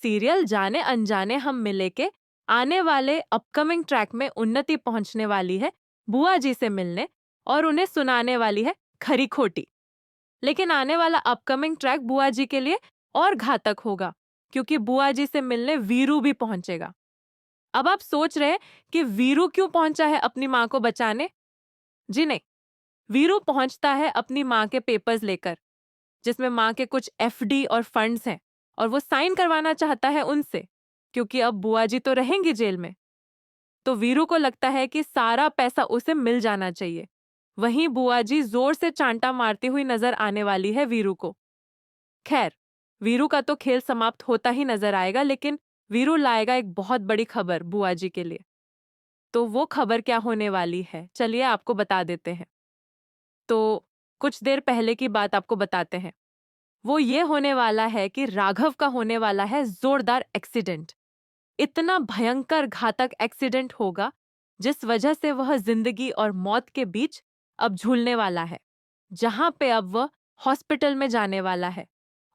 Serial जाने अनजाने हम मिले के आने वाले अपकमिंग ट्रैक में उन्नति पहुंचने वाली है बुआ जी से मिलने और उन्हें सुनाने वाली है खरी खोटी। लेकिन आने वाला अपकमिंग ट्रैक बुआ जी के लिए और घातक होगा क्योंकि बुआ जी से मिलने वीरू भी पहुंचेगा। अब आप सोच रहे हैं कि वीरू क्यों पहुंचा है अपनी माँ को बचाने? जी नहीं, वीरू पहुंचता है अपनी माँ के पेपर्स लेकर जिसमें माँ के कुछ एफडी और फंड्स हैं और वो साइन करवाना चाहता है उनसे क्योंकि अब बुआ जी तो रहेंगी जेल में। तो वीरू को लगता है कि सारा पैसा उसे मिल जाना चाहिए। वहीं बुआ जी जोर से चांटा मारती हुई नजर आने वाली है वीरू को। खैर, वीरू का तो खेल समाप्त होता ही नजर आएगा, लेकिन वीरू लाएगा एक बहुत बड़ी खबर बुआ जी के लिए। तो वो खबर क्या होने वाली है, चलिए आपको बता देते हैं। तो कुछ देर पहले की बात आपको बताते हैं। वो ये होने वाला है कि राघव का होने वाला है जोरदार एक्सीडेंट। इतना भयंकर घातक एक्सीडेंट होगा जिस वजह से वह जिंदगी और मौत के बीच अब झूलने वाला है, जहां पे अब वह हॉस्पिटल में जाने वाला है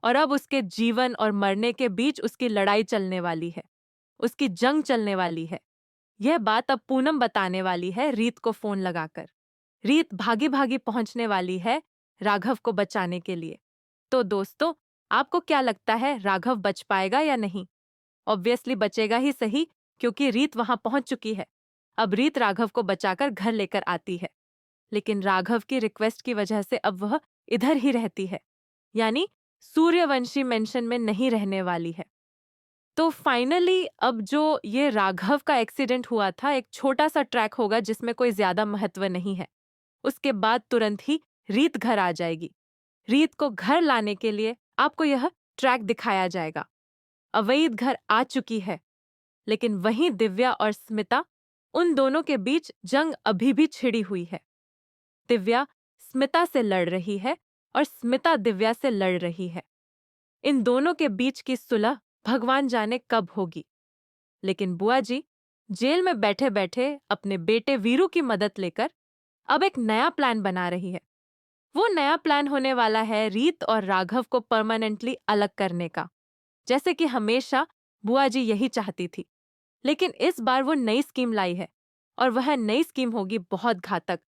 और अब उसके जीवन और मरने के बीच उसकी लड़ाई चलने वाली है, उसकी जंग चलने वाली है। यह बात अब पूनम बताने वाली है रीत को फोन लगाकर। रीत भागी भागी पहुंचने वाली है राघव को बचाने के लिए। तो दोस्तों, आपको क्या लगता है, राघव बच पाएगा या नहीं? ऑब्वियसली बचेगा ही सही, क्योंकि रीत वहां पहुंच चुकी है। अब रीत राघव को बचाकर घर लेकर आती है, लेकिन राघव की रिक्वेस्ट की वजह से अब वह इधर ही रहती है, यानी सूर्यवंशी मेंशन में नहीं रहने वाली है। तो फाइनली अब जो ये राघव का एक्सीडेंट हुआ था, एक छोटा सा ट्रैक होगा जिसमें कोई ज्यादा महत्व नहीं है। उसके बाद तुरंत ही रीत घर आ जाएगी। रीत को घर लाने के लिए आपको यह ट्रैक दिखाया जाएगा। अवैध घर आ चुकी है, लेकिन वहीं दिव्या और स्मिता, उन दोनों के बीच जंग अभी भी छिड़ी हुई है। दिव्या स्मिता से लड़ रही है और स्मिता दिव्या से लड़ रही है। इन दोनों के बीच की सुलह भगवान जाने कब होगी। लेकिन बुआ जी जेल में बैठे बैठे अपने बेटे वीरू की मदद लेकर अब एक नया प्लान बना रही है। वो नया प्लान होने वाला है रीत और राघव को परमानेंटली अलग करने का, जैसे कि हमेशा बुआ जी यही चाहती थी। लेकिन इस बार वो नई स्कीम लाई है और वह नई स्कीम होगी बहुत घातक,